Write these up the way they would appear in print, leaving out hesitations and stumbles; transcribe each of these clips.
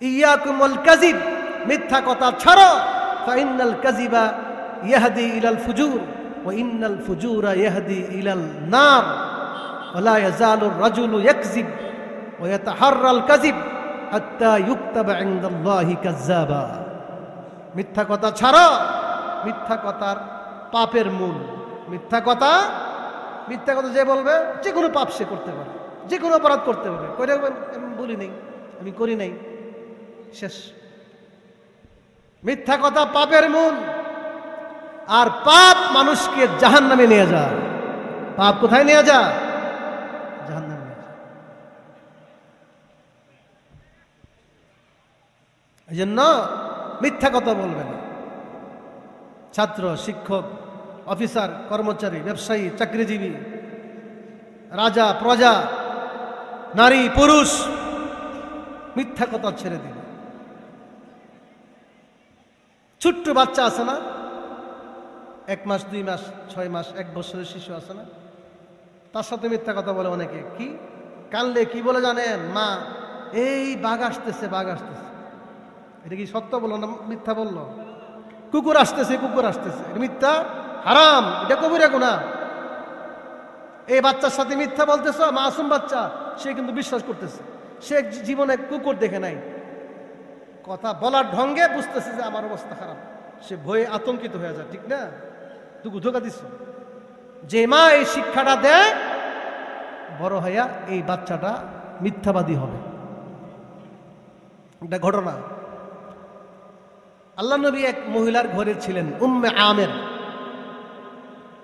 ইয়াকুমুল কাযিব, মিথ্যা কথা ছাড়ো। ফাইন্নাল কাযিবা ইয়াহদি ইলাল ফুজুর ওয়া ইন্নাল ফুজুরা ইয়াহদি ইলাল নার ওয়া লা ইয়াজালুর রাজুলু ইয়াকযিব ওয়া ইয়াতাহাররাল কাযিব হাত্তা ইউকতাবা ইনদাল্লাহি কাযযাবা। মিথ্যা কথা ছাড়ো। মিথ্যা কথার পাপের মূল মিথ্যা কথা। মিথ্যা কথা যে বলবে যে কোনো পাপ সে করতে পারে, যে কোনো অপরাধ করতে পারে। কই রাখবেন আমি বলি নাই, আমি করি নাই, শেষ। মিথ্যা কথা পাপের মূল। আর পাপ মানুষকে জাহান্নামে নিয়ে যায়। পাপ কোথায় নিয়ে যায়? জাহান্নামে নিয়ে যায়। এই জন্য মিথ্যা কথা বলবে না। ছাত্র, শিক্ষক, অফিসার, কর্মচারী, ব্যবসায়ী, চাকরিজীবী, রাজা, প্রজা, নারী, পুরুষ, মিথ্যা কথা ছেড়ে দিবে। ছোট্ট বাচ্চা আছে না, 1 মাস 2 মাস 6 মাস 1 বছরের শিশু আছে না, তার সাথে মিথ্যা কথা বলে অনেকে। কি কানলে কি বলে জানেন? মা, এই বাঘ আসতেছে, বাঘ আসতেছে। এটা কি সত্য বললো না মিথ্যা বললো? কুকুর আসতেছে, কুকুর আসতেছে, এটা মিথ্যা, হারাম, এটা কবিরা গুনাহ। এই বাচ্চার সাথে মিথ্যা বলতেছ, মাসুম বাচ্চা, সে কিন্তু বিশ্বাস করতেছে। সে জীবনে কুকুর দেখে নাই, কথা বলার ঢঙ্গে বুঝতেছে যে আমার অবস্থা খারাপ। সে ভয়ে আতঙ্কিত হয়ে যায়, ঠিক না? তুই ধোকা দিস। যে মা এই শিক্ষাটা দেয়, বড় হইয়া এই বাচ্চাটা মিথ্যাবাদী হবে। একটা ঘটনা, আল্লাহ নবী এক মহিলার ঘরে ছিলেন, উম্মে আমের,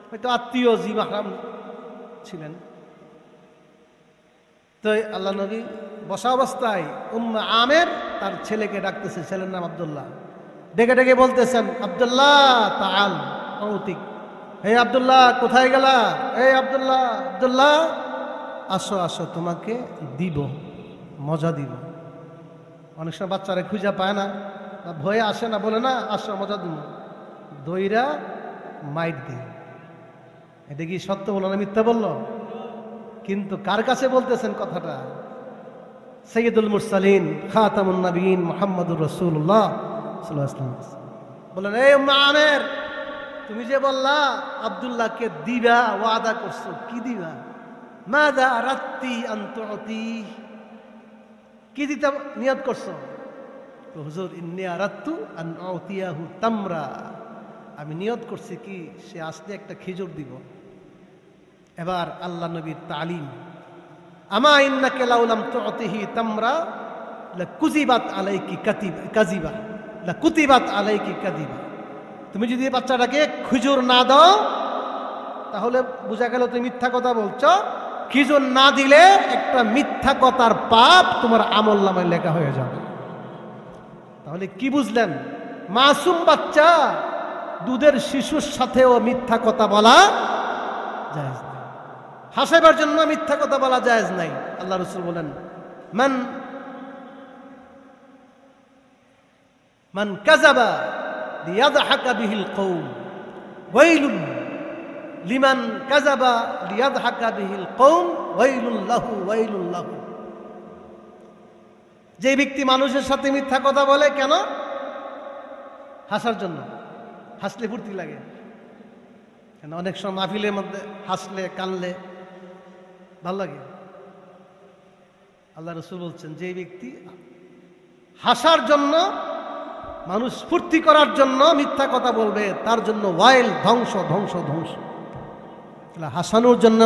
হয়তো আত্মীয় জি মাহরাম ছিলেন। তো আল্লাহ নবী বসা অবস্থায় উম্মে আমের তার ছেলেকে ডাকতেছে, ছেলের নাম আব্দুল্লাহ। ডেকে ডেকে বলতেছেন, আব্দুল্লাহ তাআল অতিক, হে আব্দুল্লাহ কোথায় গেলা? হে আব্দুল্লাহ, আব্দুল্লাহ আসো আসো, তোমাকে দিব, মজা দিব। অনেক সময় বাচ্চারা খুঁজা পায় না, ভয়ে আসে না, বলে না আসো মজা দিব, দইরা মাইট দিই। এটা কি সত্য বললো না মিথ্যা বললো? কিন্তু কার কাছে বলতেছেন কথাটা? সাইয়্যিদুল মুরসালিন খাতামুন নবিয়্যিন মুহাম্মদুর রাসূলুল্লাহ সাল্লাল্লাহু আলাইহি ওয়াসাল্লাম বলেন, এই উম্মে আমের, তুমি যে বললা আব্দুল্লাহকে দিবা, ওয়াদা করছো, কি দিবা? মাযা আরাদতি আন তুতি, কি দিতে নিয়ত করছো? হুজুর, ইন্নী আরাদতু আন উতিয়াহু তামরা, আমি নিয়ত করছি কি সে আসলে একটা খেজুর দিব। এবার আল্লাহ নবীর তালিম, আমা ইন্নাকা লাউ লাম তুতিহি তামরা লাকুযিবাত আলাইকি কাযিবা, লাকুতিবাত আলাইকি কাযিবা। তুমি যদি বাচ্চাটাকে খেজুর না দাও তাহলে বোঝা গেল তুমি মিথ্যা কথা বলছো। খেজুর না দিলে একটা মিথ্যা কথার পাপ তোমার আমলনামায় লেখা হয়ে যাবে। তাহলে কি বুঝলেন? মাসুম বাচ্চা, দুধের শিশুর সাথেও মিথ্যা কথা বলা জায়েজ নাই। হাসাবার জন্য মিথ্যা কথা বলা জায়েজ নাই। আল্লাহ রাসূল বলেন, মান কাযাবা লিয়াদহাকা বিহিল কওম ওয়াইলুন লিমান কাযাবা লিয়াদহাকা বিহিল কওম ওয়াইলুন লাহু ওয়াইলুন লাহু। যে ব্যক্তি মানুষের সাথে মিথ্যা কথা বলে, কেন? হাসার জন্য, হাসলে ফুর্তি লাগে। কেন অনেক সময় মাহফিলের মধ্যে হাসলে কানলে ভাল লাগে। আল্লাহ রাসূল বলছেন, যে ব্যক্তি হাসার জন্য, মানুষ ফুর্তি করার জন্য মিথ্যা কথা বলবে, তার জন্য ওয়াইল, ধ্বংস ধ্বংস ধ্বংস। হাসানোর জন্য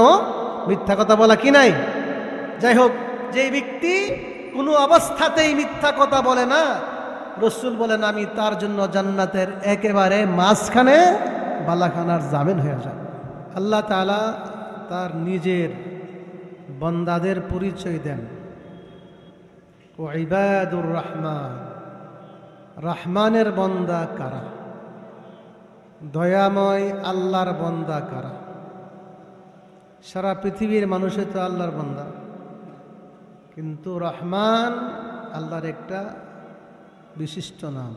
মিথ্যা কথা বলা কি নাই? যাই হোক, যে ব্যক্তি কোনো অবস্থাতেই মিথ্যা কথা বলে না, রাসূল বলেন আমি তার জন্য জান্নাতের একেবারে মাঝখানে বালাখানার জামিন হয়ে যায়। আল্লাহ তাআলা তার নিজের বান্দাদের পরিচয় দেন, ও ইবাদুর রহমান, রহমানের বান্দা কারা, দয়াময় আল্লাহর বান্দা কারা। সারা পৃথিবীর মানুষে তো আল্লাহর বান্দা, কিন্তু রহমান আল্লাহর একটা বিশিষ্ট নাম।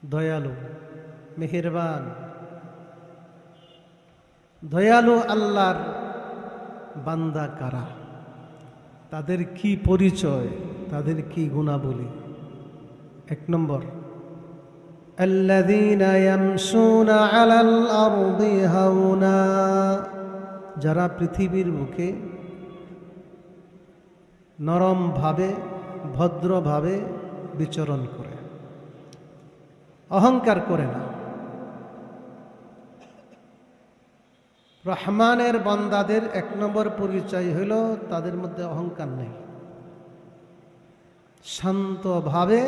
দয়ালু, মেহেরবান, দয়ালু আল্লাহর বান্দা কারা, তাদের কি পরিচয়? তাদের কি গুণাবলী? 1 নম্বর, আল্লাযীনা ইয়ামশুনা আলাল আরদি হাওনা, যারা পৃথিবীর বুকে নরমভাবে ভদ্রভাবে বিচরণ করে, অহংকার করে না। রহমানের বান্দাদের 1 নম্বর পরিচয় হইল তাদের মধ্যে অহংকার নেই, শান্তভাবে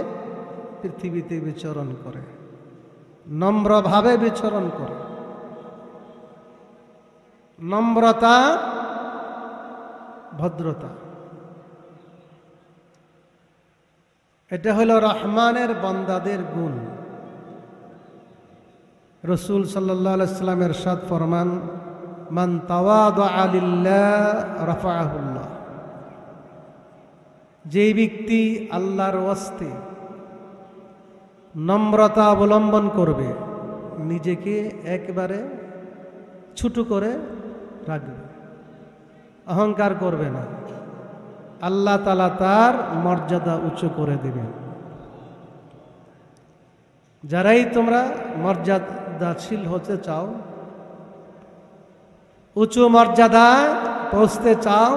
পৃথিবীতে বিচরণ করে, নম্রভাবে বিচরণ করে। নম্রতা, ভদ্রতা, এটা হলো রহমানের বান্দাদের গুণ। রাসূল সাল্লাল্লাহু আলাইহি ওয়াসাল্লাম ইরশাদ ফরমান, মান তাওয়াদা লিল্লাহ রাফাআহুল্লাহ, যে ব্যক্তি আল্লাহর ওয়াস্তে নম্রতা অবলম্বন করবে, নিজেকে একেবারে ছোট করে রাখবে, অহংকার করবে না, আল্লাহ তাআলা তার মর্যাদা উঁচু করে দিবেন। যারাই তোমরা মর্যাদাশীল হতে চাও, উঁচু মর্যাদায় পৌঁছতে চাও,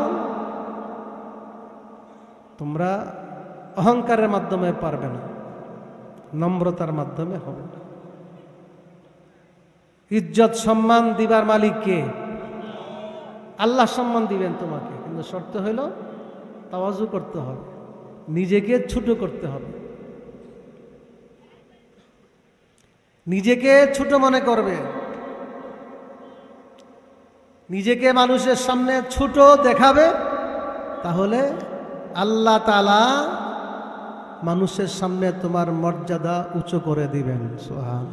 তোমরা অহংকারের মাধ্যমে পারবে না, নম্রতার মাধ্যমে হবে। ইজ্জত সম্মান দিবার মালিক কে? আল্লাহ সম্মান দিবেন তোমাকে, কিন্তু শর্ত হইল তাওয়াজু করতে হবে, নিজেকে ছোট করতে হবে। নিজেকে ছোট মনে করবে, নিজেকে মানুষের সামনে ছোট দেখাবে, তাহলে আল্লাহ তাআলা মানুষের সামনে তোমার মর্যাদা উঁচু করে দিবেন। সুবহান।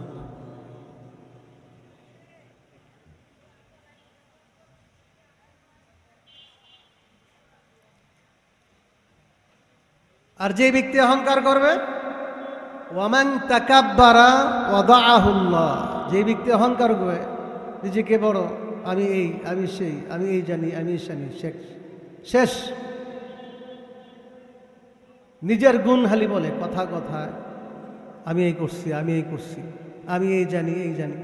আর যে ব্যক্তি অহংকার করবে, ওয়ামান তাকাব্বারা ওয়াদাআহুল্লাহ, যে ব্যক্তি অহংকার করবে, নিজেকে বড়, আমি এই, আমি সেই, আমি এই জানি, আমি জানি, শেষ। নিজের গুণ হালি বলে কথা কথায়, আমি এই করছি, আমি এই করছি, আমি এই জানি, এই জানি।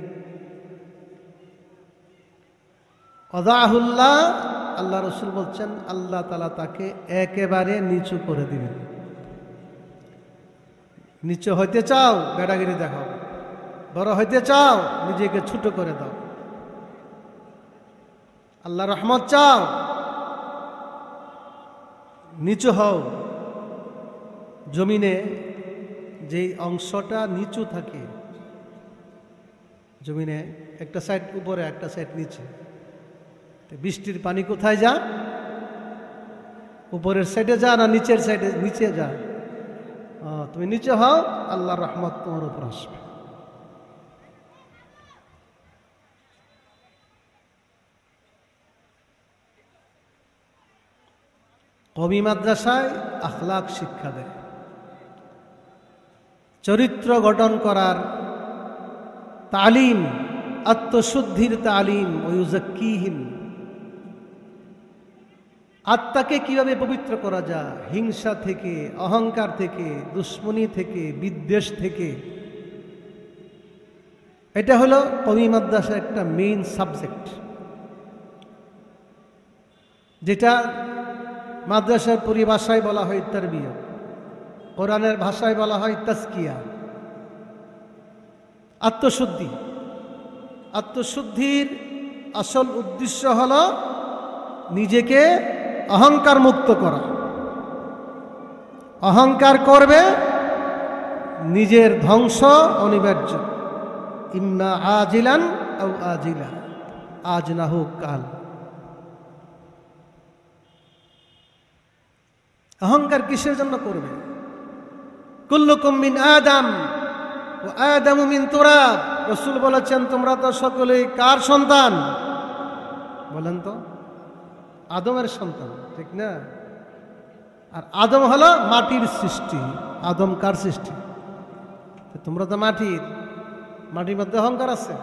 ওয়াদাআহুল্লাহ, আল্লাহ রাসূল বলছেন আল্লাহ তাআলা তাকে একেবারে নিচু করে দিবেন। নিচু হইতে চাও, বেড়াগিরি দেখাও। বড় হইতে চাও, নিজেকে ছোট করে দাও। আল্লাহ রহমত চাও, নিচু হও। জমিনে যেই অংশটা নিচু থাকে, জমিনে একটা সাইড উপরে একটা সাইড নিচে, বৃষ্টির পানি কোথায় যা? উপরের সাইডে যা না নিচের সাইডে? নিচে যা। তুমি নিচে হও, আল্লাহর রহমত তোমার উপর আসবে। কওমি মাদ্রাসায় আখলাক শিক্ষা দেয়, চরিত্র গঠন করার তালিম, আত্মশুদ্ধির তালিম। ওয়ুযাক্কিহিম, আত্মাকে কিভাবে পবিত্র করা যায় হিংসা থেকে, অহংকার থেকে, দুশ্মনী থেকে, বিদ্বেষ থেকে। এটা হলো কওমি মাদ্রাসার একটা মেইন সাবজেক্ট, যেটা মাদ্রাসার পরিভাষায় বলা হয় তারবিয়ত, কোরআনের ভাষায় বলা হয় তাজকিয়া, আত্মশুদ্ধি। আত্মশুদ্ধির আসল উদ্দেশ্য হলো নিজেকে অহংকার মুক্ত করা। অহংকার করবে, নিজের ধ্বংস অনিবার্য। ইম্মা আজিলান আও আজিলা, আজ না হোক কাল। অহংকার কিসের জন্য করবে? কুল্লুকুম মিন আদম ওয়া আদামু মিন তুরাব। রাসূল বলেছেন তোমরা তো সকলেই কার সন্তান? বলেন তো, আদমের সন্তান, ঠিক না? আর আদম হলো মাটির সৃষ্টি। আদম কার সৃষ্টি? তোমরা তো মাটির, মাটির মধ্যে অহংকার আছে।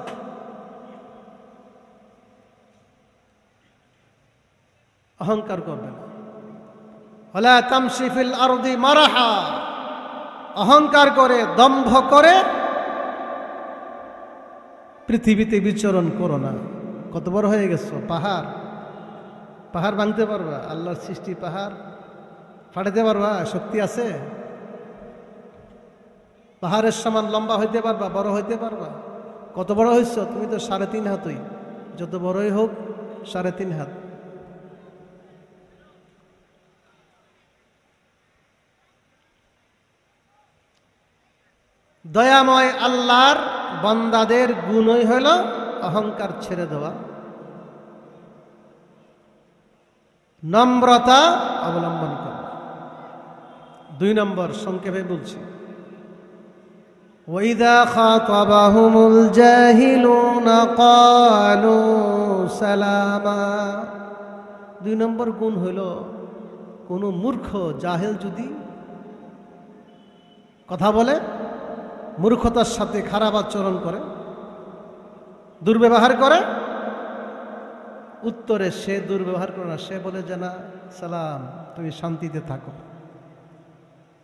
অহংকার করবে না। ওয়ালা তামশি ফিল আরদি মারাহা, অহংকার করে দম্ভ করে পৃথিবীতে বিচরণ করো না। কত বড় হয়ে গেছো, পাহাড় পাহাড় ভাঙতে পারবা? আল্লাহর সৃষ্টি পাহাড় ফাটাতে পারবা? শক্তি আছে? পাহাড়ের সমান লম্বা হইতে পারবা, বড় হইতে পারবা? কত বড় হয়েছ তুমি? তো 3.5 হাতই, যত বড়ই হোক 3.5 হাত। দয়াময় আল্লাহর বান্দাদের গুণই হল অহংকার ছেড়ে দেওয়া, নম্রতা অবলম্বন করা। 2 নম্বর সংক্ষেপে বলছি, ওয়াইদা খাতাবাহুমুল জাহিলুনা ক্বালু সালামা। 2 নম্বর গুণ হইল, কোন মূর্খ জাহেল যদি কথা বলে, মূর্খতার সাথে খারাপ আচরণ করে, দুর্ব্যবহার করে, উত্তরে সে দুর্ব্যবহার করে না, সে বলে যে না সালাম, তুমি শান্তিতে থাকো,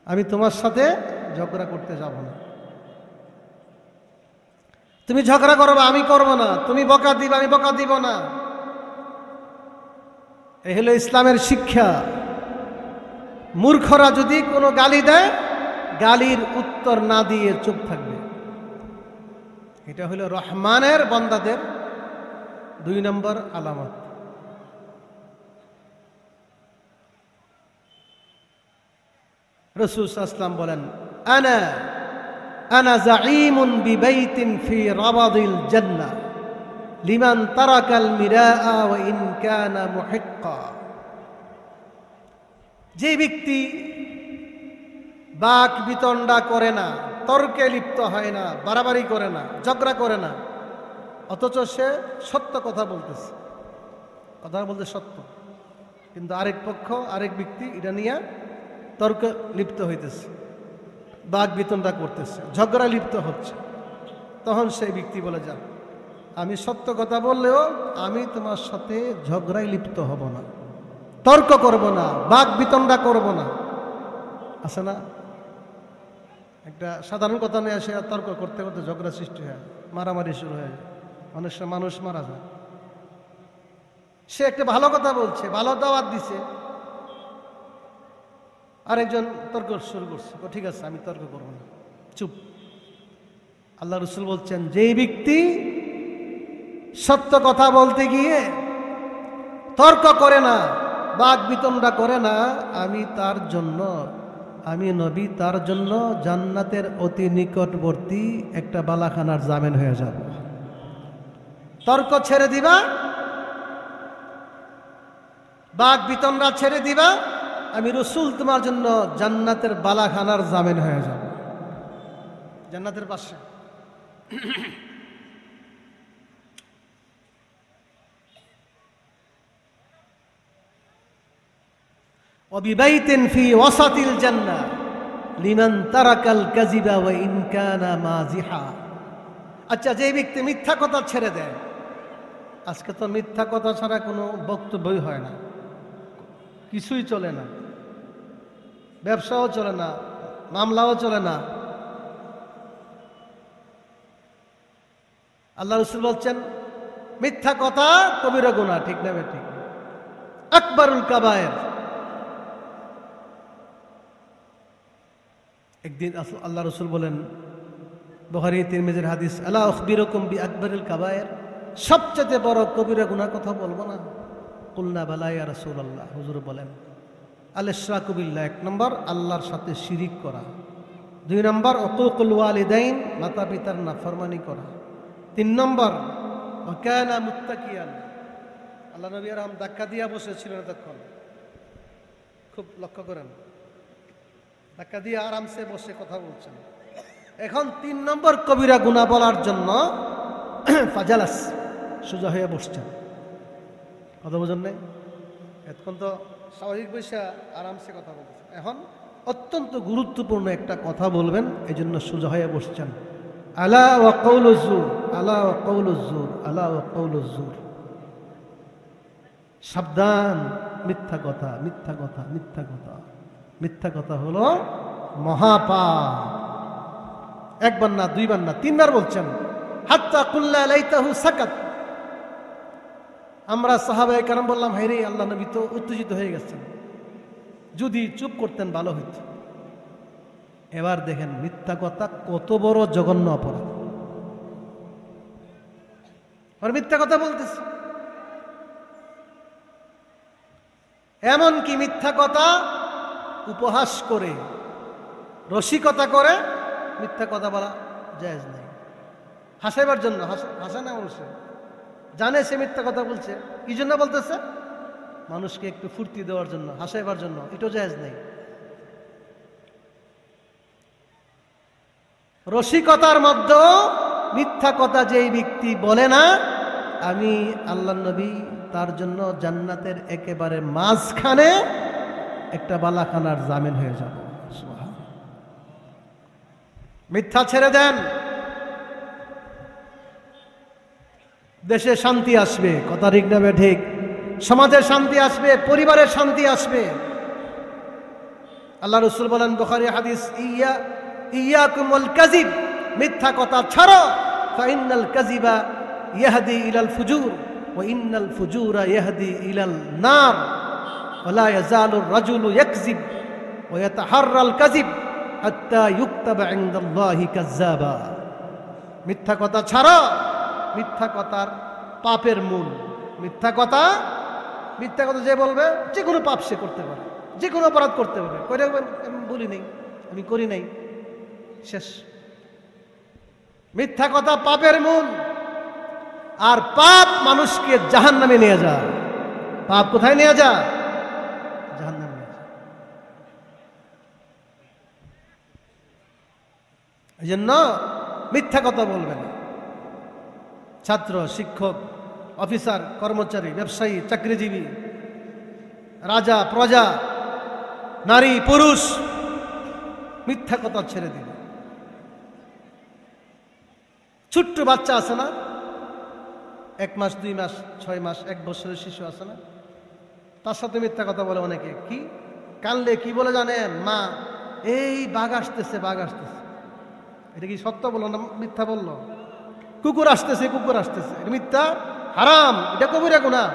আমি তোমার সাথে ঝগড়া করতে যাব না। তুমি ঝগড়া করবা, আমি করব না। তুমি বকা দিবা, আমি বকা দিব না। এই হলো ইসলামের শিক্ষা। মূর্খরা যদি কোনো গালি দেয়, গালির উত্তর না দিয়ে চুপ থাকবে। এটা হলো রহমানের বান্দাদের 2 নম্বর আলামত। রাসূল সাল্লাল্লাহু আলাইহি ওয়াসাল্লাম বলেন, আনা যাঈমুন বিবাইতিন ফি রাবাদিল জান্নাহ লিমান তারাকাল মিরাআ ওয়া ইন কানা মুহিক্কা। যে ব্যক্তি বাক বিতণ্ডা করে না, তর্কে লিপ্ত হয় না, বাড়াবাড়ি করে না, ঝগড়া করে না, অথচ সে সত্য কথা বলতেছে, কথা বলতে সত্য, কিন্তু আরেক পক্ষ আরেক ব্যক্তি এটা নিয়ে তর্ক লিপ্ত হইতেছে, বাক বিতণ্ডা করতেছে, ঝগড়া লিপ্ত হচ্ছে, তখন সেই ব্যক্তি বলে, যা আমি সত্য কথা বললেও আমি তোমার সাথে ঝগড়ায় লিপ্ত হব না, তর্ক করব না, বাক বিতণ্ডা করব না। আছে না একটা সাধারণ কথা নিয়ে আসে তর্ক করতে করতে ঝগড়া সৃষ্টি হয়, মারামারি শুরু হয়ে যায়, অনেক সময় মানুষ মারা যায়। সে একটা ভালো কথা বলছে, ভালো দাওয়াত দিছে, আরেকজন তর্ক শুরু করছে, ঠিক আছে আমি তর্ক করব না, চুপ। আল্লাহ রাসূল বলছেন, যেই ব্যক্তি সত্য কথা বলতে গিয়ে তর্ক করে না, বাক বিতণ্ডা করে না, আমি নবী তার জন্য জান্নাতের অতি নিকটবর্তী একটা বালাখানার জামিন হয়ে যাব। তর্ক ছেড়ে দিবা, বাক বিতণ্ডা ছেড়ে দিবা, আমি রাসূল তোমার জন্য জান্নাতের বালাখানার জামিন হয়ে যাব, জান্নাতের পাশে। ওয়াবিবাইতিন ফি ওয়াসাতিল জান্নাহ লিমান তারাকাল কাযিবা ওয়া ইন কানা মাযিহা। আচ্ছা, যে ব্যক্তি মিথ্যা কথা ছেড়ে দেয়, আজকে তো মিথ্যা কথা ছাড়া কোনো বক্তব্যই হয় না, কিছুই চলে না, ব্যবসাও চলে না, মামলাও চলে না। আল্লাহ রাসূল বলছেন, মিথ্যা কথা কবিরা গুনাহ, ঠিক না বেঠিক? আকবারুল কাবায়ের। একদিন আল্লাহ রাসূল বলেন, বুখারী তিরমিজির হাদিস, আলা আখবিরুকুম বি আকবারিল কাবায়ের, সবচেয়ে বড় কবিরা গুনার কথা বলবো না? কুলনা বালা ইয়া রাসূলুল্লাহ। হুজুর বলেন, আল ইশরাকু বিল্লাহ, 1 নম্বর আল্লাহর সাথে শিরিক করা, 2 নম্বর উকুকুল ওয়ালিদাইন, মাতা পিতার নাফরমানি করা, 3 নম্বর ওয়া কানা মুত্তাকিয়ান। আল্লাহ নবী রাম ধাক্কা দিয়া বসেছিলেন তখন, খুব লক্ষ্য করেন, ধাক্কা দিয়ে আরামসে বসে কথা বলছেন। এখন 3 নম্বর কবিরা গুনাহ বলার জন্য ফাজালাস, সোজা হয়ে বসছেন। কথা বোঝেন নাই? এখন তো স্বাভাবিক বসে আরামসে কথা বলছেন, এখন অত্যন্ত গুরুত্বপূর্ণ একটা কথা বলবেন, এই জন্য সোজা হয়ে বসছেন। আলা ওয়া কাউলুজ জুর, আলা ওয়া কাউলুজ জুর, আলা ওয়া কাউলুজ জুর। সাবধান, মিথ্যা কথা, মিথ্যা কথা, মিথ্যা কথা। মিথ্যা কথা হলো মহাপাপ। একবার না, দুইবার না, তিনবার বলছেন। হাত্তা কুল্লা লাইতাহু সাকাত। আমরা সাহাবায়ে কেরাম বললাম, হায় রে, আল্লাহ নবী তো উত্তেজিত হয়ে গেছেন, যদি চুপ করতেন ভালো হইত। এবার দেখেন মিথ্যা কথা কত বড় জঘন্য অপরাধ। আর মিথ্যা কথা বলতেছে, এমনকি মিথ্যা কথা উপহাস করে, রসিকতা করে মিথ্যা কথা বলা জায়েজ নাই। হাসাইবার জন্য, হাসে না বলছে, জানে সে মিথ্যা কথা বলছে, কি জন্য বলতেছে? মানুষকে একটু ফুর্তি দেওয়ার জন্য, হাসাইবার জন্য, এটাও জায়েজ নাই। রসিকতার মধ্যে মিথ্যা কথা যেই ব্যক্তি বলে না, আমি আল্লাহ নবী তার জন্য জান্নাতের একেবারে মাঝখানে একটা বালাখানার জামিন হয়ে যাব। মিথ্যা ছেড়ে দেন, দেশে শান্তি আসবে, কথা ঠিক না ঠিক? সমাজের শান্তি আসবে, পরিবারের শান্তি আসবে। আল্লাহ রাসূল বলেন বুখারী হাদিস, ইয়াকুমুল কাযিব, মিথ্যা কথা ছাড়ো, ফাইন্নাল কাযিবা ইয়াহদি ইলাল ফুজুর ওয়া ইন্নাল ফুজুরা ইয়াহদি ইলাল নার ওয়া লা ইয়াজালুর রাজুলু ইয়াকযিব ওয়া ইয়াতাহাররাল কাযিব হাত্তা ইউকতাবা ইনদাল্লাহি কাযযাবা। মিথ্যা কথা ছাড়ো, মিথ্যা কথার পাপের মূল। মিথ্যা কথা যে বলবে যে কোনো পাপ সে করতে পারে, যে কোনো অপরাধ করতে পারে। কই রাখবেন, আমি বলি নাই, আমি করি নাই, শেষ। মিথ্যা কথা পাপের মূল। আর পাপ মানুষকে জাহান্নামে নিয়ে যায়। পাপ কোথায় নিয়ে যায়? জাহান্নামে নিয়ে যায়। এই জন্য মিথ্যা কথা বলবে না। ছাত্র, শিক্ষক, অফিসার, কর্মচারী, ব্যবসায়ী, চাকরিজীবী, রাজা, প্রজা, নারী, পুরুষ, মিথ্যা কথা ছেড়ে দিবে। ছোট্ট বাচ্চা আছে না, 1 মাস, 2 মাস, 6 মাস, 1 বছরের শিশু আছে না, তার সাথে মিথ্যা কথা বলে অনেকে। কি কানলে কি বলে জানেন? মা, এই বাঘ আসতেছে, বাঘ আসতেছে। এটা কি সত্য বললো না মিথ্যা বললো? কুকুর আসতেছে, কুকুর আসতেছে, এটা মিথ্যা, হারাম, এটা কবিরা গুনাহ।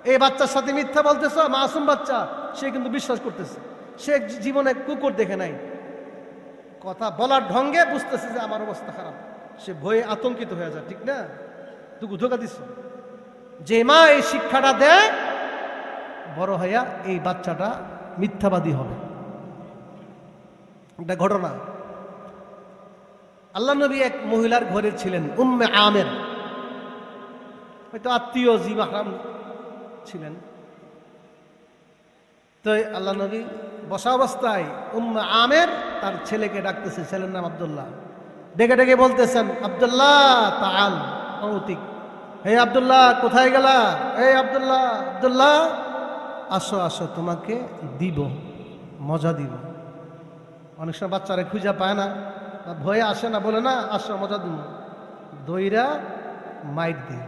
এই বাচ্চার সাথে মিথ্যা বলতেছ, মাসুম বাচ্চা, সে কিন্তু বিশ্বাস করতেছে, সে জীবনে কুকুর দেখে নাই। কথা বলার ঢঙ্গে বুঝতেছে যে আমার অবস্থা খারাপ, সে ভয়ে আতঙ্কিত হয়ে যায়। ঠিক না? তুই ধোকা দিস। যে মা এই শিক্ষাটা দেয়, বড় হইয়া এই বাচ্চাটা মিথ্যাবাদী হবে। একটা ঘটনা, আল্লাহ নবী এক মহিলার ঘরে ছিলেন, উম্মে আমের, হয়তো আত্মীয় জি মাহরাম ছিলেন। তো আল্লাহ নবী বসা অবস্থায় উম্মে আমের তার ছেলেকে ডাকতেছে, ছেলের নাম আব্দুল্লাহ। ডেকে ডেকে বলতেছেন, আব্দুল্লাহ তাআল অতিক, হে আব্দুল্লাহ কোথায় গেলা? হে আব্দুল্লাহ, আব্দুল্লাহ আসো আসো, তোমাকে দিব, মজা দিব। অনেক সময় বাচ্চারা খুঁজা পায় না, ভয়ে আসে না, বলে না আসো মজা দিব, দইরা মাইট দিই।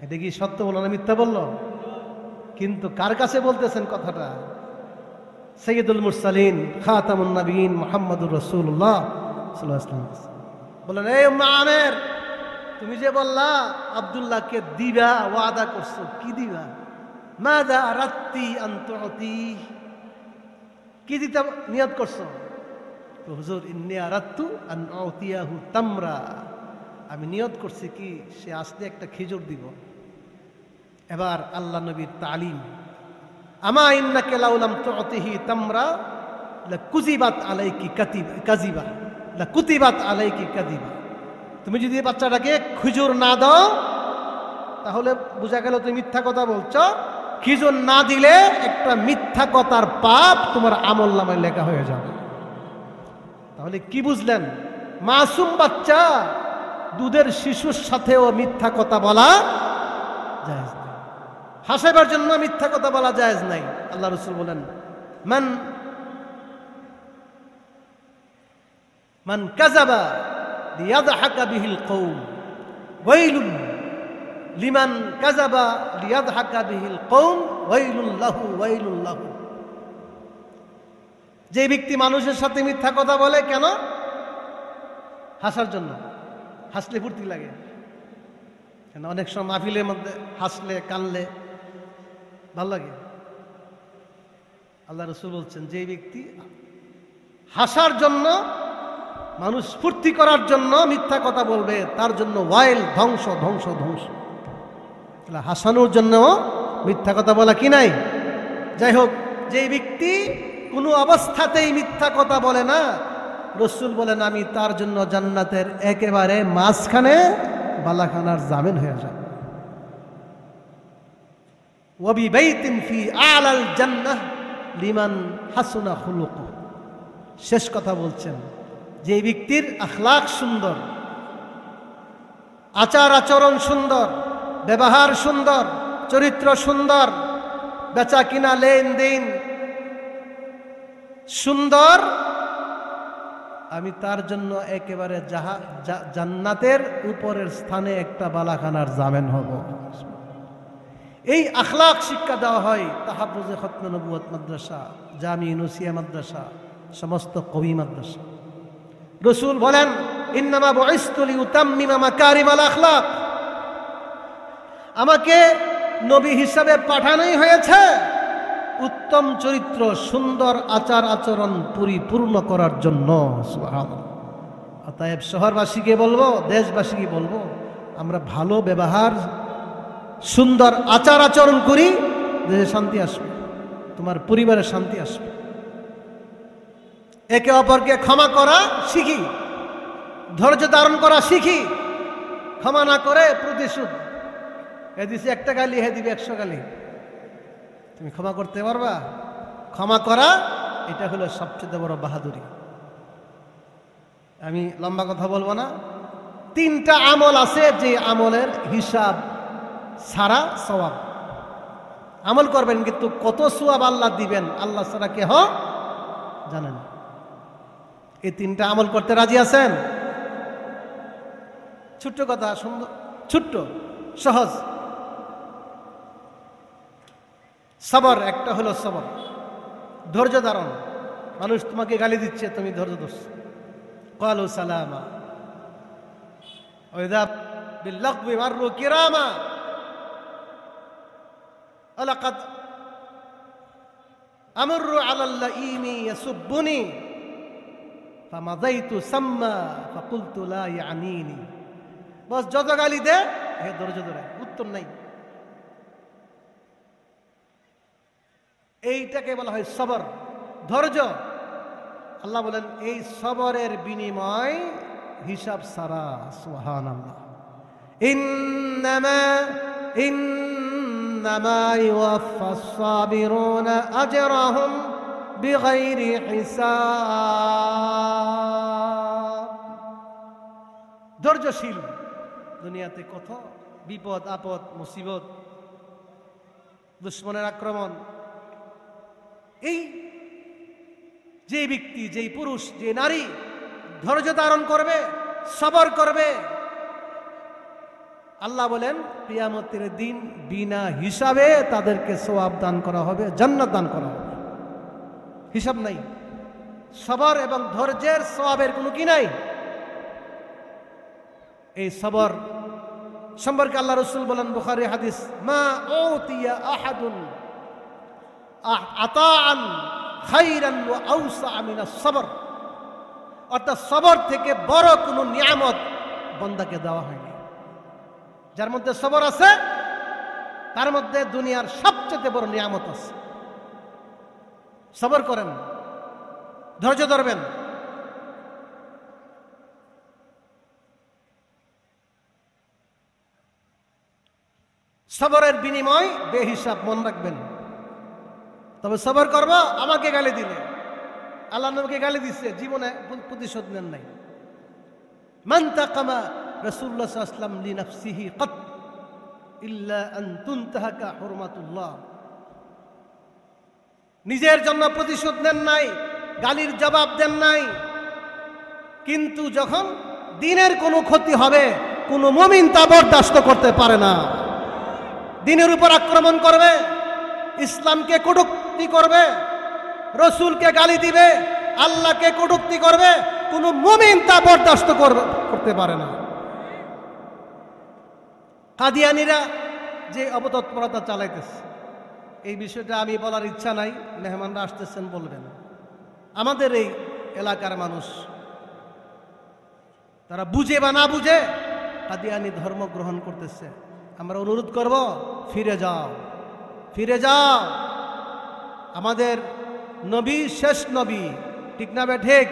এটা কি সত্য বললো না মিথ্যা বললো? কিন্তু কার কাছে বলতেছেন কথাটা? সৈয়দুল মুরসালিন, খাতামুন নবীন, মুহাম্মদুর রাসূলুল্লাহ সাল্লাল্লাহু আলাইহি ওয়াসাল্লাম বলেন, এই উম্মে আমের, তুমি যে বললা আব্দুল্লাহকে দিবা, ওয়াদা করছো, কি দিবা? মাযা আরাদতি আন তুতি, কি দিতে নিয়ত করছো? হুজুর, ইন্নী আরাদতু আন উতিয়াহু তামরা, আমি নিয়ত করছি কি সে আসলে একটা খেজুর দিব। এবার আল্লাহ নবীর তালিম, আমা ইন্নাকা লাউলাম তুতিহি তামরা লাকুজিবাত আলাইকি কাযিবা, লাকুতিবাত আলাইকি কাযিবা। তুমি যদি বাচ্চাটাকে খেজুর না দাও, তাহলে বোঝা গেল তুমি মিথ্যা কথা বলছো। খেজুর না দিলে একটা মিথ্যা কথার পাপ তোমার আমলনামায় লেখা হয়ে যাবে। তাহলে কি বুঝলেন? মাসুম বাচ্চা, দুধের শিশুর সাথেও মিথ্যা কথা বলা জায়েজ নাই। হাসাইবার জন্য মিথ্যা কথা বলা জায়েজ নাই। আল্লাহ রাসূল বলেন, মান কাযাবা লিয়াদহাকা বিহিল কওম ওয়াইলুন লিমান কাযাবা লিয়াদহাকা বিহিল কওম ওয়াইলুল লাহু ওয়াইলুল লাহু। যে ব্যক্তি মানুষের সাথে মিথ্যা কথা বলে কেন? হাসার জন্য, হাসলে ফুর্তি লাগে। কেন অনেক সময় মাহফিলের মধ্যে হাসলে কানলে ভাল লাগে। আল্লাহ রাসূল বলছেন যে ব্যক্তি হাসার জন্য, মানুষ ফুর্তি করার জন্য মিথ্যা কথা বলবে, তার জন্য ওয়াইল, ধ্বংস ধ্বংস ধ্বংস। হাসানোর জন্য মিথ্যা কথা বলা কি নাই? যাই হোক, যে ব্যক্তি কোনো অবস্থাতেই মিথ্যা কথা বলে না, রাসূল বলেন আমি তার জন্য জান্নাতের একেবারে মাঝখানে বালাখানার জামিন হয়ে যাব। ওয়া বিবাইতিন ফি আ'লাল জান্নাহ লিমান হাসুনা খুলুকু। শেষ কথা বলছেন, যে ব্যক্তির আখলাক সুন্দর, আচার আচরণ সুন্দর, ব্যবহার সুন্দর, চরিত্র সুন্দর, বেচা কিনা লেনদেন সুন্দর, আমি তার জন্য একেবারে জান্নাতের উপরের স্থানে একটা বালাখানার জামিন হব। এই আখলাক শিক্ষা দেওয়া হয় তাহাফুজে খতমে নবুয়ত মাদ্রাসা, জামি নুসিয়া মাদ্রাসা, সমস্ত কবি মাদ্রাসা। রাসূল বলেন ইন্নামা বুইসতু লিউতাম্মিমা মাকারিমাল আখলাক, আমাকে নবী হিসাবে পাঠানোই হয়েছে উত্তম চরিত্র, সুন্দর আচার আচরণ পরিপূর্ণ করার জন্য। সুবহানাল্লাহ। অতএব শহরবাসীকে বলবো, দেশবাসীকে বলবো, আমরা ভালো ব্যবহার, সুন্দর আচার আচরণ করি, দেশে শান্তি আসবে, তোমার পরিবারে শান্তি আসবে। একে অপরকে ক্ষমা করা শিখি, ধৈর্য ধারণ করা শিখি। ক্ষমা না করে প্রতিশোধ, এ দিছে একটা গালি, হে দিবে 100 গালি। তুমি ক্ষমা করতে পারবা? ক্ষমা করা এটা হলো সবচেয়ে বড় বাহাদুরি। আমি লম্বা কথা বলবো না। 3টা আমল আছে যে আমলের হিসাব ছাড়া সওয়াব। আমল করবেন কিন্তু কত সওয়াব আল্লাহ দিবেন আল্লাহ ছাড়া কেহ জানেন। এই 3টা আমল করতে রাজি আছেন? ছোট্ট কথা, সুন্দর, ছোট্ট, সহজ। সবর, একটা হলো সবর, ধৈর্য ধারণ। মানুষ তোমাকে গালি দিচ্ছে, তুমি ধৈর্য ধরছো। ক্বালু সালামা ওয়া ইযা বিল্লাগবি মাররু কিরামা আলাকাদ আমরু আলাল লাঈমি ইয়াসুব্বুনি ফামাযাইতু সাম্মা ফাকুলতু লা ইয়ানিনি। বস যত গালি দে, হে ধৈর্য ধরে, উত্তর নাই। এইটাকে বলা হয় সবর, ধৈর্য। আল্লাহ বলেন এই সবরের বিনিময় হিসাব সারা। সুবহানাল্লাহ। ইন্নামা ইউওয়াফাস সাবিরুনা আজরাহুম বিগাইরি হিসাব। ধৈর্যশীল দুনিয়াতে কত বিপদ আপদ, মুসিবত, দুশমনের আক্রমণ। এই যে ব্যক্তি, যেই পুরুষ, যে নারী ধৈর্য ধারণ করবে, সবর করবে, আল্লাহ বলেন কিয়ামতের দিন বিনা হিসাবে তাদেরকে সওয়াব দান করা হবে, জান্নাত দান করা হবে। হিসাব নাই। সবর এবং ধৈর্যের সওয়াবের কোনো কি নাই। এই সবর সম্পর্কে আল্লাহ রাসূল বলেন, বুখারী হাদিস, মা উতিয়া আহাদুন আতাআন খায়রান ওয়া আওসা মিনাস সবর। অর্থাৎ সবর থেকে বড় কোনো নিয়ামত বান্দাকে দেওয়া হয়নি। যার মধ্যে সবর আছে তার মধ্যে দুনিয়ার সবচেয়ে বড় নিয়ামত আছে। সবর করেন, ধৈর্য ধরবেন। সবরের বিনিময় বেহিসাব, মন রাখবেন। তবে সবর করব, আমাকে গালি দিলে, আল্লাহ নবীকে গালি দিচ্ছে, জীবনে প্রতিশোধ নেন নাই। মান তাকামা রাসূলুল্লাহ সাল্লাল্লাহু আলাইহি ওয়াসাল্লাম লিনাফসিহি কাত ইল্লা আন তুনতাহাকা হুরমাতুল্লাহ। নিজের জন্য প্রতিশোধ নেন নাই, গালির জবাব দেন নাই, কিন্তু যখন দিনের কোনো ক্ষতি হবে কোনো মুমিন তা বরদাস্ত করতে পারে না। দিনের উপর আক্রমণ করবে, ইসলামকে কটূক্তি করবে, রসুলকে গালি দিবে, আল্লাহকে কটূক্তি করবে, কোনো মুমিন তা বরদাস্ত করতে পারে না। কাদিয়ানীরা যে অবতৎপরতা চালাইতেছে, এই বিষয়টা আমি বলার ইচ্ছা নাই, মেহমানরা আসতেছেন বলবেন। আমাদের এই এলাকার মানুষ তারা বুঝে বা না বুঝে কাদিয়ানী ধর্ম গ্রহণ করতেছে। আমরা অনুরোধ করব, ফিরে যাও, ফিরে যাও। আমাদের নবী শেষ নবী, ঠিক না বে ঠিক?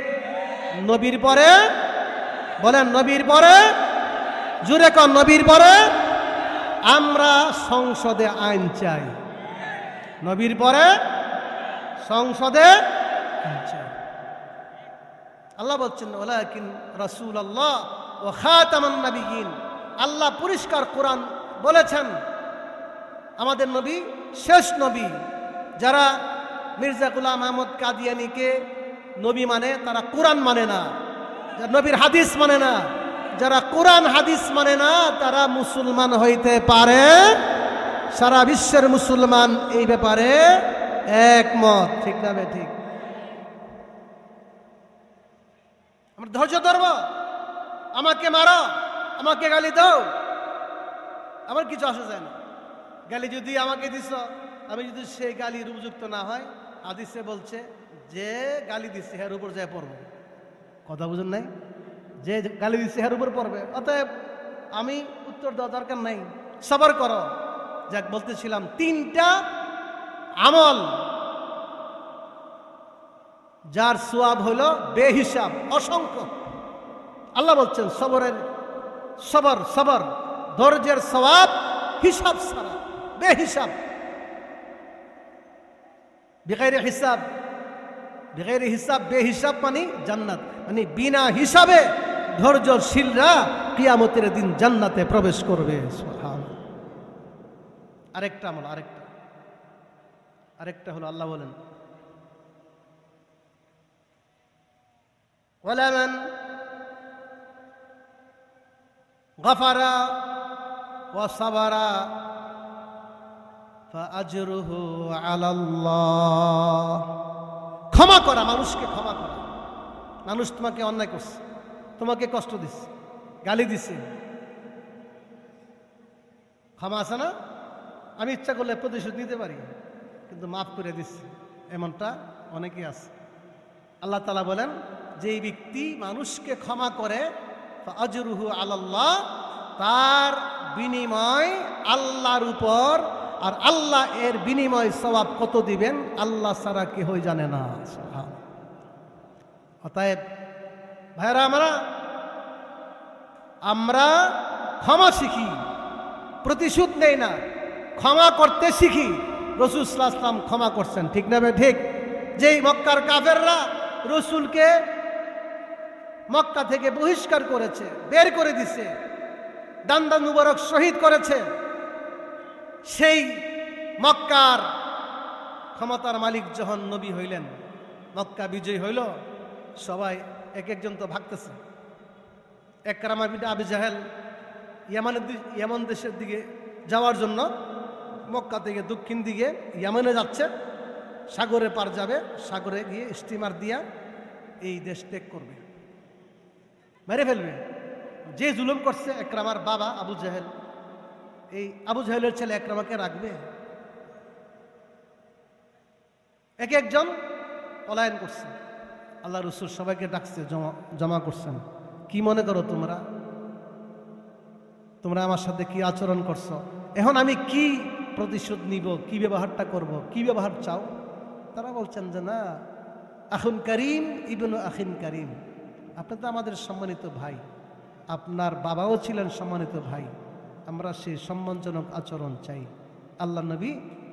নবীর পরে বলেন, নবীর পরে, জুড়ে কর, নবীর পরে আমরা সংসদে আইন চাই। নবীর পরে সংসদে আইন চাই। আল্লাহ বলছেন ওয়ালাকিন রাসূলুল্লাহ ওয়া খাতামান নাবিয়িন। আল্লাহ পরিষ্কার কোরআন বলেছেন আমাদের নবী শেষ নবী। যারা মির্জা গোলাম আহমদ কাদিয়ানীকে নবী মানে, তারা কোরআন মানে না, নবীর হাদিস মানে না। যারা কোরআন হাদিস মানে না তারা মুসলমান হইতে পারে। সারা বিশ্বের মুসলমান এই ব্যাপারে একমত, ঠিক না বে ঠিক? আমরা ধৈর্য ধরব, আমাকে মারো, আমাকে গালি দাও, আমার কিছু আসে যায় না। গালি যদি আমাকে দিছ, আমি যদি সেই গালির উপযুক্ত না হয়, হাদিসে বলছে যে গালি দিচ্ছে এর উপর যায় পড়ব। কথা বুঝুন নাই? যে গালি দিচ্ছে এর উপর পড়বে। অতএব আমি উত্তর দেওয়া দরকার নাই, সবর করো। যাক বলতেছিলাম, তিনটা আমল যার সওয়াব হলো বেহিসাব, অসংখ্য। আল্লাহ বলছেন সবরের, সবর সবর ধৈর্যের সওয়াব হিসাব ছাড়া, বেহিসাব, বেগাইরে হিসাব। বেগাইরে হিসাব, বেহিসাব মানে জান্নাত, মানে বিনা হিসাবে ধৈর্যশীলরা কিয়ামতের দিন জান্নাতে প্রবেশ করবে। সুবহানাল্লাহ। আরেকটা আমল, আরেকটা হলো আল্লাহ বলেন ওয়ালামান গাফারা ওয়া সাবারা ফাআজরুহু আলাল্লাহ। ক্ষমা করা, মানুষকে ক্ষমা করা। মানুষ তোমাকে অন্যায় করছে, তোমাকে কষ্ট দিচ্ছে, গালি দিচ্ছে, ক্ষমা আছে না? আমি ইচ্ছা করলে প্রতিশোধ নিতে পারি, কিন্তু মাফ করে দিচ্ছি, এমনটা অনেকেই আছে। আল্লাহ তাআলা বলেন যে ব্যক্তি মানুষকে ক্ষমা করে ফাআজরুহু আলাল্লাহ, তার বিনিময় আল্লাহর উপর, আর আল্লাহ এর বিনিময় সওয়াব কত দিবেন আল্লাহ ছাড়া কেউই জানে না। অতএব ভাইরা, আমরা ক্ষমা শিখি, প্রতিশোধ নেই না, ক্ষমা করতে শিখি। রাসূল সাল্লাল্লাহু আলাইহি ওয়াসাল্লাম ক্ষমা করছেন, ঠিক না ঠিক? যেই মক্কার কাফেররা রাসূলকে মক্কা থেকে বহিষ্কার করেছে, বের করে দিছে, দান্দা মুবারক শহীদ করেছে, সেই মক্কার ক্ষমতার মালিক যখন নবী হইলেন, মক্কা বিজয় হইল, সবাই এক একজন তো ভাগতেছে। ইকরামা বিন আবি জাহেল ইয়ামান দেশের দিকে যাওয়ার জন্য মক্কা থেকে দক্ষিণ দিকে ইয়ামানে যাচ্ছে, সাগরে পার যাবে, সাগরে গিয়ে স্টিমার দিয়া এই দেশ ত্যাগ করবে, মেরে ফেলবে। যে জুলুম করছে ইকরামার বাবা আবু জাহেল, এই আবু জাহেলের ছেলে ইকরামাকে রাখবে? এক একজন পলায়ন করছে। আল্লাহ রাসূল সবাইকে ডাকছে, জমা করছেন। কি মনে করো তোমরা আমার সাথে কি আচরণ করছো? এখন আমি কি প্রতিশোধ নিব, কি ব্যবহারটা করব, কি ব্যবহার চাও? তারা বলছেন যে না, আখুন করিম ইবনু আখিন করিম, আপনি তো আমাদের সম্মানিত ভাই, আপনার বাবাও ছিলেন সম্মানিত ভাই, আমরা সেই সম্মানজনক আচরণ চাই। আল্লাহ নবী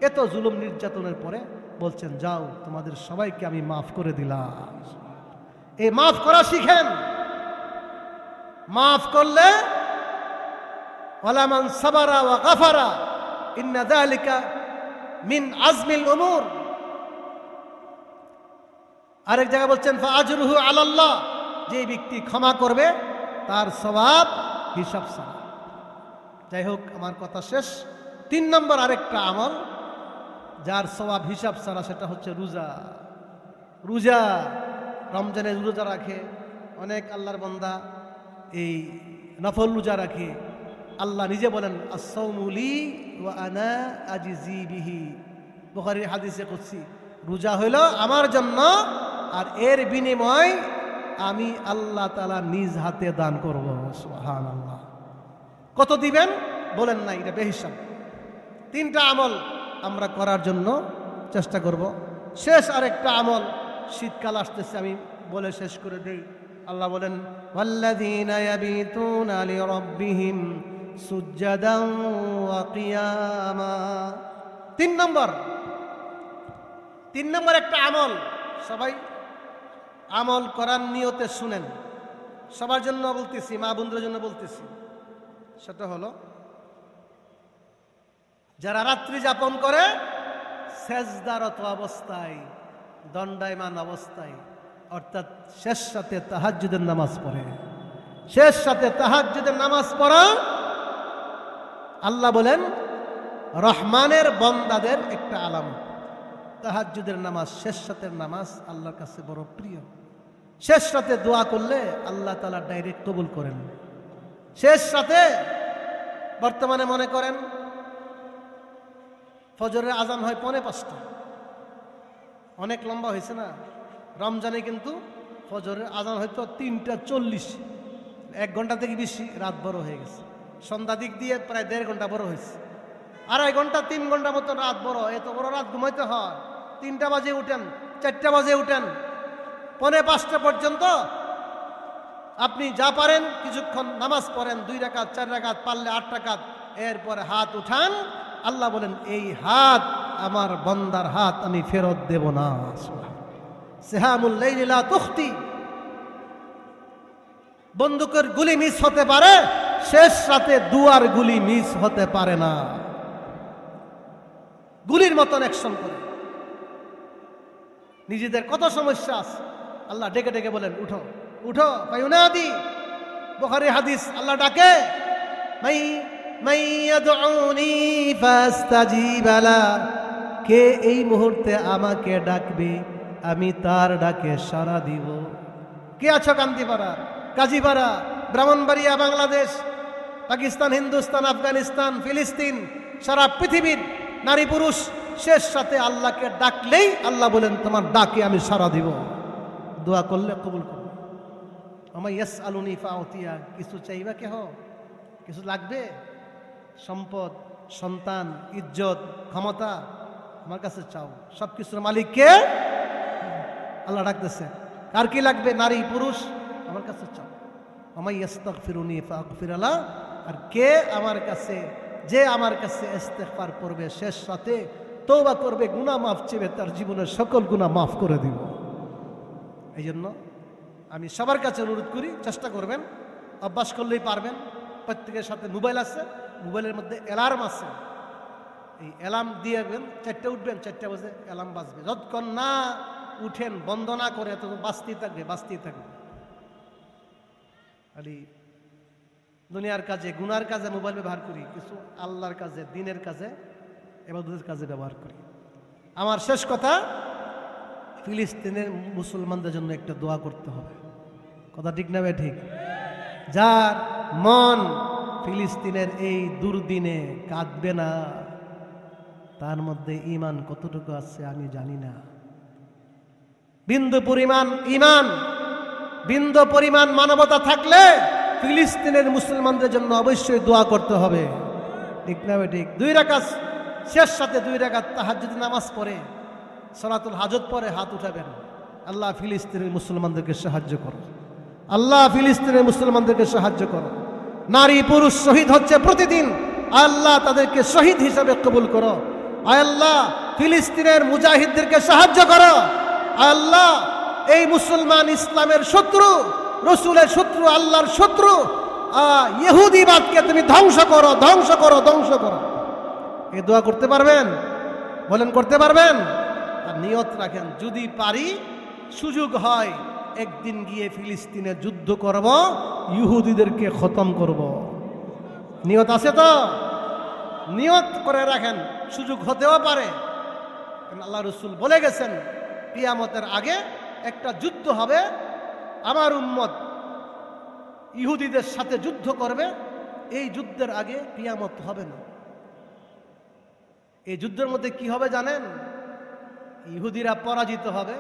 এত জুলুম নির্যাতনের পরে বলছেন যাও, তোমাদের সবাইকে আমি মাফ করে দিলাম। এই মাফ করা শিখেন। মাফ করলে ওয়ালামান সাবারা ওয়া গাফারা ইন্না যালিকা মিন আজমিল উমুর। আরেক জায়গায় বলছেন ফাআজরুহু আলাল্লাহ, যে ব্যক্তি ক্ষমা করবে তার সওয়াব হিসাব ছাড়া। যাই হোক, আমার কথা শেষ। 3 নম্বর আরেকটা আমল যার সওয়াব হিসাব ছাড়া, সেটা হচ্ছে রোজা। রোজা, রমজানের রোজা রাখে অনেক আল্লাহর বান্দা, এই নফল রোজা রাখে। আল্লাহ নিজে বলেন আস-সাওমু লি ওয়া আনা আজজি বিহি, বুখারীর হাদিসে কুদসি, রোজা হইল আমার জন্য আর এর বিনিময় আমি আল্লাহ তাআলা নিজ হাতে দান করব। সুবহানাল্লাহ। কত দিবেন বলেন না, এটা বেহিসাব। 3টা আমল আমরা করার জন্য চেষ্টা করব। শেষ আরেকটা আমল, শীতকাল আসতেছে, আমি বলে শেষ করে দেই। আল্লাহ বলেন ওয়াল্লাযীনা ইয়াবিতুনা লিরাব্বিহিম সুজদান ওয়া কিয়ামা। 3 নম্বর একটা আমল, সবাই আমল করার নিয়তে শুনেন, সবার জন্য বলতেছি, মা বোনদের জন্য বলতেছি। সেটা হলো যারা রাত্রি যাপন করে সেজদারত অবস্থায়, দণ্ডায়মান অবস্থায়, অর্থাৎ শেষ রাতে তাহাজ্জুদের নামাজ পড়ে। শেষ রাতে তাহাজ্জুদের নামাজ পড়া, আল্লাহ বলেন রহমানের বান্দাদের একটা আলামত। তাহাজ্জুদের নামাজ, শেষ রাতের নামাজ আল্লাহর কাছে বড় প্রিয়। শেষ রাতে দোয়া করলে আল্লাহ তাআলা ডাইরেক্ট কবুল করেন। শেষ রাতে, বর্তমানে মনে করেন ফজরের আজান হয় 4:45, অনেক লম্বা হয়েছে না? রমজানে কিন্তু ফজরের আজান হয়তো 3:40, 1 ঘন্টা থেকে বেশি রাত বড় হয়ে গেছে। সন্ধ্যা দিক দিয়ে প্রায় 1.5 ঘন্টা বড় হয়েছে। 2.5 ঘন্টা 3 ঘন্টা মতো রাত বড়। এত বড় রাত ঘুমাইতে হয়, 3টা বাজে উঠেন, 4টা বাজে উঠেন, 4:45 পর্যন্ত আপনি যা পারেন কিছুক্ষণ নামাজ পড়েন, 2 রাকাত 4 রাকাত, পারলে 8 রাকাত, এরপরে হাত উঠান। আল্লাহ বলেন এই হাত আমার বান্দার হাত আমি ফেরত দেব না। সিহামুল লাইলি লা তুখতি, বন্দুকের গুলি মিস হতে পারে, শেষ রাতে দুয়ার গুলি মিস হতে পারে না। গুলির মতন অ্যাকশন করে। নিজেদের কত সমস্যা আছে, আল্লাহ ডেকে ডেকে বলেন উঠো উঠো। ফায়ুনাদি, বুখারী হাদিস, আল্লাহ ডাকে মাই ইয়াদউনি ফাস্তাজিব লা, কে এই মুহূর্তে আমাকে ডাকবে আমি তার ডাকে সাড়া দিব। কে আছো কান্দিপাড়া, কাজীপাড়া, ব্রাহ্মণবাড়িয়া, বাংলাদেশ, পাকিস্তান, হিন্দুস্তান, আফগানিস্তান, ফিলিস্তিন, সারা পৃথিবীর নারী পুরুষ শেষ সাথে আল্লাহকে ডাকলেই আল্লাহ বলেন তোমার ডাকে আমি সাড়া দিব। দোয়া করলে কবুল করব। আমার ইয়াসআলুনি ফাউতিয়া, কিছু চাইবা কেহ, কিছু লাগবে, সম্পদ, সন্তান, ইজ্জত, ক্ষমতা, আমার কাছে চাও। সব কিছুর মালিক কে? আল্লাহ ডাকতেছে। কার কি লাগবে? নারী পুরুষ, আমার কাছে চাও। আমার ইস্তাগফিরুনি ফাগফির লাহ, আর কে আমার কাছে, যে আমার কাছে ইস্তেগফার করবে, শেষ রাতে তওবা করবে, গুনাহ মাফ চেয়ে তার জীবনের সকল গুনাহ মাফ করে দিব। এই জন্য আমি সবার কাছে অনুরোধ করি, চেষ্টা করবেন, অভ্যাস করলেই পারবেন। প্রত্যেকের সাথে মোবাইল আছে, মোবাইলের মধ্যে অ্যালার্ম আছে, এই অ্যালার্ম দিয়ে দেবেন, 4টে উঠবেন, 4টে বাজে অ্যালার্ম বাজবে। যতক্ষণ না উঠেন, বন্ধ না করে, তখন বাজতেই থাকবে, বাজতেই থাকবে। খালি দুনিয়ার কাজে, গুনার কাজে মোবাইল ব্যবহার করি, কিছু আল্লাহর কাজে, দিনের কাজে, ইবাদতের কাজে ব্যবহার করি। আমার শেষ কথা, ফিলিস্তিনের মুসলমানদের জন্য একটা দোয়া করতে হবে। কথা ঠিক না ভাই? ঠিক। যার মন ফিলিস্তিনের এই দুর্দিনে কাঁদবে না, তার মধ্যে ঈমান কতটুকু আছে আমি জানি না। বিন্দু পরিমাণ ঈমান, বিন্দু পরিমাণ মানবতা থাকলে ফিলিস্তিনের মুসলমানদের জন্য অবশ্যই দোয়া করতে হবে। ঠিক না ভাই? ঠিক। 2 রাকাত শেষ সাথে 2 রাকাত তাহাজ্জুদ নামাজ পড়ে, সালাতুল হাজত পরে হাত উঠাবেন, আল্লাহ ফিলিস্তিনের মুসলমানদেরকে সাহায্য করো, আল্লাহ ফিলিস্তিনের মুসলমানদেরকে সাহায্য করো। নারী পুরুষ শহীদ হচ্ছে প্রতিদিন, আল্লাহ তাদেরকে শহীদ হিসাবে কবুল করো। আল্লাহ ফিলিস্তিনের মুজাহিদদেরকে সাহায্য করো। আল্লাহ এই মুসলমান ইসলামের শত্রু, রসুলের শত্রু, আল্লাহর শত্রু ইহুদিবাদকে তুমি ধ্বংস করো, ধ্বংস করো, ধ্বংস করো। এই দোয়া করতে পারবেন? বলেন করতে পারবেন? আর নিয়ত রাখেন, যদি পারি, সুযোগ হয়, একদিন গিয়ে ফিলিস্তিনে যুদ্ধ করব, ইহুদিদেরকে খতম করব। নিয়ত আছে তো? নিয়ত করে রাখেন, সুযোগ হতেও পারে। কারণ আল্লাহ রসুল বলে গেছেন কিয়ামতের আগে একটা যুদ্ধ হবে, আমার উম্মত ইহুদিদের সাথে যুদ্ধ করবে, এই যুদ্ধের আগে কিয়ামত হবে না। এই যুদ্ধের মধ্যে কি হবে জানেন? ইহুদিরা পরাজিত হবে,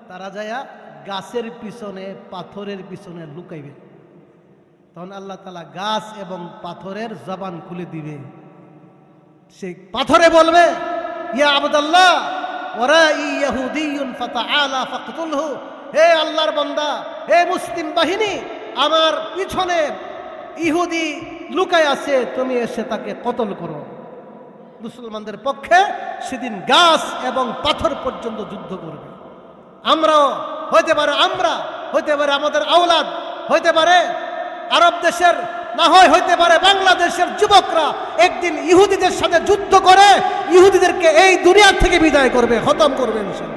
তারা যায়া গাছের পিছনে পাথরের পিছনে লুকাইবে। তখন আল্লাহ তাআলা গাছ এবং পাথরের জবান খুলে দিবে। সেই পাথরে বলবে, ইয়া আবদাল্লাহ ওয়ারাই ইয়াহুদিয়ুন ফাতাআলা ফাকতুলহু, হে আল্লাহর বান্দা, হে মুসলিম বাহিনী, আমার পিছনে ইহুদি লুকায় আছে, তুমি এসে তাকে কতল করো। মুসলমানদের পক্ষে সেদিন গাছ এবং পাথর পর্যন্ত যুদ্ধ করবে। আমরাও হইতে পারে, আমরা হইতে পারে, আমাদের আওলাদ হইতে পারে, আরব দেশের না হয় হইতে পারে বাংলাদেশের যুবকরা একদিন ইহুদিদের সাথে যুদ্ধ করে ইহুদিদেরকে এই দুনিয়া থেকে বিদায় করবে, খতম করবে ইনশাআল্লাহ।